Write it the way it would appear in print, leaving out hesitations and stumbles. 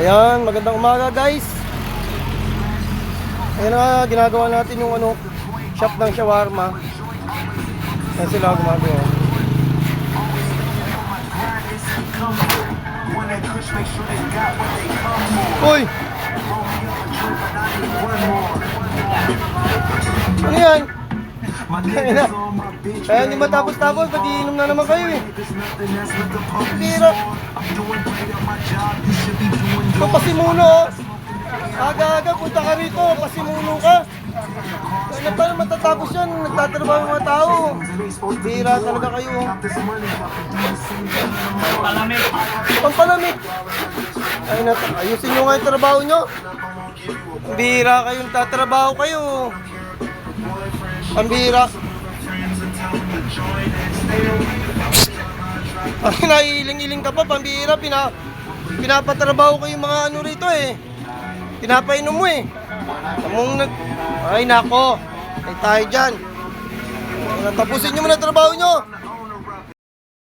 Ayan, magandang umaga guys. Ayan na, ginagawa natin yung shop ng shawarma. Ayan sila gumagawa. Uy! Ano yan? Kaya hindi matapos-tapos, pag iinom na naman kayo eh. Pira. So, pasimuno oh. Aga-aga, punta ka rito, pasimuno ka. Ano pa matatapos yan, nagtatrabaho yung mga tao. Pira talaga kayo oh. Pampalamig. Ayusin nyo nga yung trabaho nyo. Pambira kayo, nagtatrabaho kayo. Pambira. Naiiling-iling ka pa, pambira. Pinapatrabaho ko yung mga rito eh. Pinapainom mo eh. Ay nako. Ay tayo dyan. Tapusin nyo muna trabaho nyo.